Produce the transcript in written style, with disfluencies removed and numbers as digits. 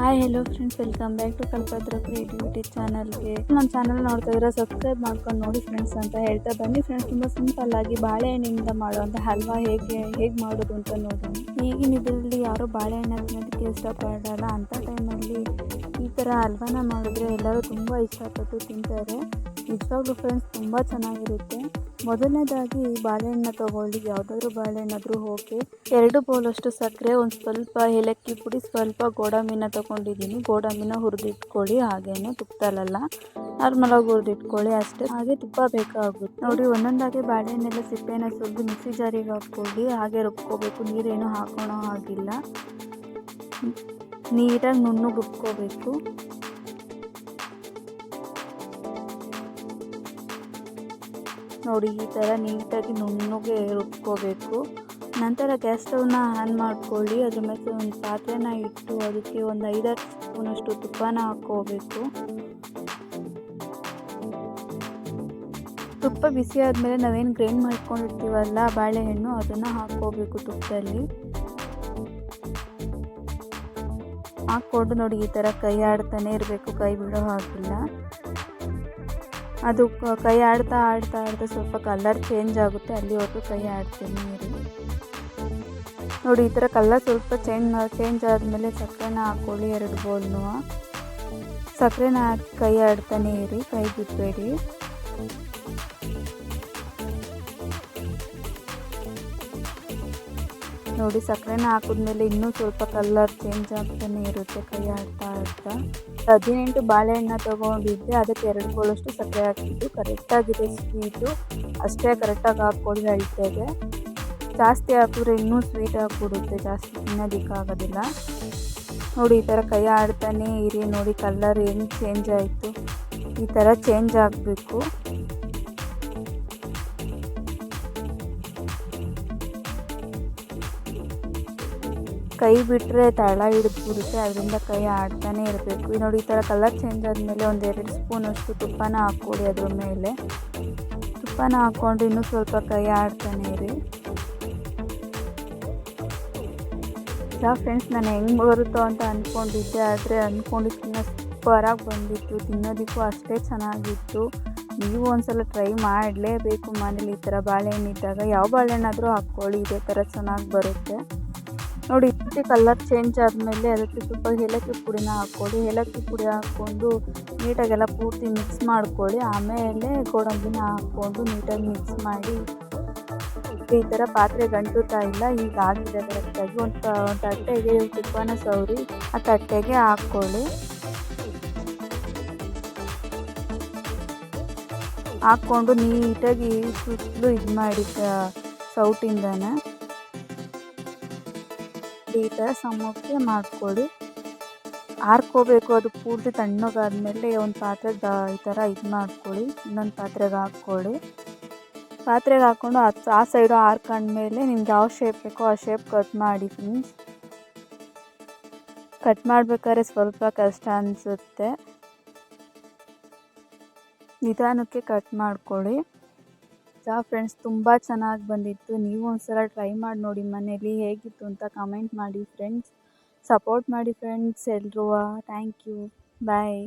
Hi hello friends, welcome back to ಕಲ್ಪತ್ರ creativity ಚಾನಲ್ಗೆ. ನಮ್ಮ ಚಾನಲ್ ನೋಡ್ತಾ ಇದ್ರೆ ಸಬ್ಸ್ಕ್ರೈಬ್ ಮಾಡ್ಕೊಂಡು ನೋಡಿ ಫ್ರೆಂಡ್ಸ್ ಅಂತ ಹೇಳ್ತಾ ಬನ್ನಿ ಫ್ರೆಂಡ್ಸ್. ತುಂಬ ಸಿಂಪಲ್ ಆಗಿ ಬಾಳೆಹಣ್ಣಿಂದ ಮಾಡುವಂಥ ಹಲ್ವಾ ಹೇಗೆ ಮಾಡೋದು ಅಂತ ನೋಡೋಣ. ಈಗಿನ ಇದರಲ್ಲಿ ಯಾರು ಬಾಳೆಹಣ್ಣು ತಿನ್ನೋದಕ್ಕೆ ಇಷ್ಟಪಡಲ್ಲ. ಅಂಥ ಟೈಮಲ್ಲಿ ಈ ಥರ ಹಲ್ವಾನ ಮಾಡಿದ್ರೆ ಎಲ್ಲರೂ ತುಂಬ ಇಷ್ಟಪಟ್ಟು ತಿಂತಾರೆ. ನಿಜವಾಗ್ಲೂ ಫ್ರೆಂಡ್ಸ್ ತುಂಬ ಚೆನ್ನಾಗಿರುತ್ತೆ. ಮೊದಲನೇದಾಗಿ ಬಾಳೆಹಣ್ಣು ತೊಗೊಳ್ಳಿ, ಯಾವುದಾದ್ರೂ ಬಾಳೆಹಣ್ಣಾದರೂ ಓಕೆ. 2 ಬೌಲಷ್ಟು ಸಕ್ಕರೆ, ಒಂದು ಸ್ವಲ್ಪ ಏಲಕ್ಕಿ ಪುಡಿ, ಸ್ವಲ್ಪ ಗೋಡಂಬಿನ ತೊಗೊಂಡಿದ್ದೀನಿ. ಗೋಡಂಬಿನ ಹುರಿದಿಟ್ಕೊಳ್ಳಿ, ಹಾಗೇನೆ ತುಪ್ಪದಲ್ಲ ನಾರ್ಮಲಾಗಿ ಹುರಿದಿಟ್ಕೊಳ್ಳಿ ಅಷ್ಟೇ. ಹಾಗೆ ತುಪ್ಪ ಬೇಕಾಗುತ್ತೆ ನೋಡಿ. ಒಂದೊಂದಾಗಿ ಬಾಳೆಹಣ್ಣೆಲ್ಲ ಸಿಪ್ಪೆನ ಸುಲಿದು ಮಿಕ್ಸಿ ಜಾರಿಗೆ ಹಾಕ್ಕೊಳ್ಳಿ. ಹಾಗೆ ರುಬ್ಕೋಬೇಕು, ನೀರೇನು ಹಾಕೋಣೋ ಹಾಗಿಲ್ಲ. ನೀಟಾಗಿ ನುಣ್ಣಗೆ ರುಬ್ಕೋಬೇಕು. ನೋಡಿ, ಈ ಥರ ನೀಟಾಗಿ ನುಣ್ಣಗೆ ರುಬ್ಕೋಬೇಕು. ನಂತರ ಗ್ಯಾಸ್ ಸ್ಟವ್ನ ಆನ್ ಮಾಡ್ಕೊಳ್ಳಿ. ಅದ್ರ ಮೇಲೆ ಒಂದು ಪಾತ್ರೆನ ಇಟ್ಟು ಅದಕ್ಕೆ ಒಂದು 5-6 ಸ್ಪೂನಷ್ಟು ತುಪ್ಪನ ಹಾಕ್ಕೋಬೇಕು. ತುಪ್ಪ ಬಿಸಿ ಆದಮೇಲೆ ನಾವೇನು ಗ್ರೈಂಡ್ ಮಾಡ್ಕೊಂಡಿರ್ತೀವಲ್ಲ ಬಾಳೆಹಣ್ಣು, ಅದನ್ನು ಹಾಕ್ಕೋಬೇಕು ತುಪ್ಪದಲ್ಲಿ. ಹಾಕ್ಕೊಂಡು ನೋಡಿ, ಈ ಥರ ಕೈ ಆಡ್ತಾನೆ ಇರಬೇಕು, ಕೈ ಬಿಡೋ ಹಾಗಿಲ್ಲ. ಅದು ಕೈ ಆಡ್ತಾ ಸ್ವಲ್ಪ ಕಲರ್ ಚೇಂಜ್ ಆಗುತ್ತೆ, ಅಲ್ಲಿವರೆಗೂ ಕೈ ಆಡ್ತೀನಿ ಇರಿ. ನೋಡಿ, ಈ ಥರ ಕಲರ್ ಸ್ವಲ್ಪ ಚೇಂಜ್ ಆದಮೇಲೆ ಸಕ್ಕರೆನ ಹಾಕ್ಕೊಳ್ಳಿ. 2 ಬೌಲ್ನು ಸಕ್ಕರೆನ ಹಾಕಿ ಕೈ ಆಡ್ತಾನೆ ಇರಿ, ಕೈ ಬಿಡಬೇಡಿ. ನೋಡಿ, ಸಕ್ಕರೆನ ಹಾಕಿದ್ಮೇಲೆ ಇನ್ನೂ ಸ್ವಲ್ಪ ಕಲರ್ ಚೇಂಜ್ ಆಗ್ತಾನೆ ಇರುತ್ತೆ, ಕೈ ಆಡ್ತಾ 18 ಬಾಳೆಹಣ್ಣು ತೊಗೊಂಡಿದ್ದೆ, ಅದಕ್ಕೆ 2 ಬೌಲಷ್ಟು ಸಕ್ಕರೆ ಹಾಕಿದ್ದು. ಕರೆಕ್ಟಾಗಿದೆ ಸ್ವೀಟು, ಅಷ್ಟೇ ಕರೆಕ್ಟಾಗಿ ಹಾಕ್ಕೊಳ್ಳಿ ಅಳತೆಗೆ. ಜಾಸ್ತಿ ಹಾಕಿದ್ರೆ ಇನ್ನೂ ಸ್ವೀಟ್ ಆಗಿಬಿಡುತ್ತೆ, ಜಾಸ್ತಿ ತಿನ್ನೋದಕ್ಕಾಗೋದಿಲ್ಲ. ನೋಡಿ, ಈ ಥರ ಕೈ ಆಡ್ತಾನೆ ಇರಿ. ನೋಡಿ, ಕಲರ್ ಹೆಂಗೆ ಚೇಂಜ್ ಆಯಿತು, ಈ ಥರ ಚೇಂಜ್ ಆಗಬೇಕು. ಕೈ ಬಿಟ್ಟರೆ ತಳ ಹಿಡಿದ್ಬಿಡುತ್ತೆ, ಅದರಿಂದ ಕೈ ಆಡ್ತಾನೆ ಇರಬೇಕು. ನೋಡಿ, ಈ ಥರ ಕಲರ್ ಚೇಂಜ್ ಆದಮೇಲೆ ಒಂದು 2 ಸ್ಪೂನಷ್ಟು ತುಪ್ಪನ ಹಾಕ್ಕೊಳ್ಳಿ. ಅದ್ರ ಮೇಲೆ ತುಪ್ಪನ ಹಾಕ್ಕೊಂಡು ಇನ್ನೂ ಸ್ವಲ್ಪ ಕೈ ಆಡ್ತಾನೆ ಇರಿ. ಫ್ರೆಂಡ್ಸ್, ನಾನು ಹೆಂಗೆ ಬರುತ್ತೋ ಅಂತ ಅಂದ್ಕೊಂಡಿದ್ದೆ, ಆದರೆ ಅಂದ್ಕೊಂಡಿದ್ದಕ್ಕಿಂತ ಸೂಪರಾಗಿ ಬಂದಿತ್ತು. ತಿನ್ನೋದಕ್ಕೂ ಅಷ್ಟೇ ಚೆನ್ನಾಗಿತ್ತು. ನೀವು ಒಂದ್ಸಲ ಟ್ರೈ ಮಾಡಲೇಬೇಕು ಮನೇಲಿ. ಈ ಥರ ಬಾಳೆಹಣ್ಣಿದ್ದಾಗ ಯಾವ ಬಾಳೆಹಣ್ಣಾದರೂ ಹಾಕ್ಕೊಳ್ಳಿ, ಇದೇ ಥರ ಚೆನ್ನಾಗಿ ಬರುತ್ತೆ. ನೋಡಿ, ಇಷ್ಟು ಕಲರ್ ಚೇಂಜ್ ಆದಮೇಲೆ ಅದಕ್ಕೆ ಸ್ವಲ್ಪ ಏಲಕ್ಕಿ ಪುಡಿನ ಹಾಕ್ಕೊಳ್ಳಿ. ಏಲಕ್ಕಿ ಪುಡಿ ಹಾಕ್ಕೊಂಡು ನೀಟಾಗೆಲ್ಲ ಪೂರ್ತಿ ಮಿಕ್ಸ್ ಮಾಡ್ಕೊಳ್ಳಿ. ಆಮೇಲೆ ಗೋಡಂಬಿನ ಹಾಕ್ಕೊಂಡು ನೀಟಾಗಿ ಮಿಕ್ಸ್ ಮಾಡಿ. ಈ ಥರ ಪಾತ್ರೆ ಗಂಟುತ್ತಾ ಇಲ್ಲ, ಈಗ ಆಗಿದೆ ಕರೆಕ್ಟಾಗಿ. ಒಂದು ತಟ್ಟೆಗೆ ತುಪ್ಪನ ಸವರಿ ಆ ತಟ್ಟೆಗೆ ಹಾಕ್ಕೊಳ್ಳಿ. ಹಾಕ್ಕೊಂಡು ನೀಟಾಗಿ ಸುತ್ತಲೂ ಇದು ಮಾಡಿ ಸೌಟಿಂದನೇ ಈ ಥರ ಸಮಕ್ಕೆ ಮಾಡ್ಕೊಳ್ಳಿ. ಹಾರ್ಕೋಬೇಕು, ಅದು ಪೂರ್ತಿ ತಣ್ಣಗಾದ್ಮೇಲೆ ಒಂದು ಪಾತ್ರೆಗೆ ಈ ಥರ ಇದು ಮಾಡ್ಕೊಳ್ಳಿ. ಇನ್ನೊಂದು ಪಾತ್ರೆಗೆ ಹಾಕ್ಕೊಳ್ಳಿ. ಪಾತ್ರೆಗೆ ಹಾಕ್ಕೊಂಡು ಆ ಸೈಡು ಹಾರ್ಕೊಂಡ್ಮೇಲೆ ನಿಮ್ಗೆ ಯಾವ ಶೇಪ್ ಬೇಕೋ ಆ ಶೇಪ್ ಕಟ್ ಮಾಡಿ ಫ್ರೆಂಡ್ಸ್. ಕಟ್ ಮಾಡಬೇಕಾದ್ರೆ ಸ್ವಲ್ಪ ಕಷ್ಟ ಅನಿಸುತ್ತೆ, ನಿಧಾನಕ್ಕೆ ಕಟ್ ಮಾಡ್ಕೊಳ್ಳಿ. ಫ್ರೆಂಡ್ಸ್, ತುಂಬ ಚೆನ್ನಾಗಿ ಬಂದಿತ್ತು. ನೀವು ಒಂದ್ಸಲ ಟ್ರೈ ಮಾಡಿ ನೋಡಿ ಮನೇಲಿ, ಹೇಗಿತ್ತು ಅಂತ ಕಮೆಂಟ್ ಮಾಡಿ ಫ್ರೆಂಡ್ಸ್. ಸಪೋರ್ಟ್ ಮಾಡಿ ಫ್ರೆಂಡ್ಸ್ ಎಲ್ರೂ. Thank you, bye.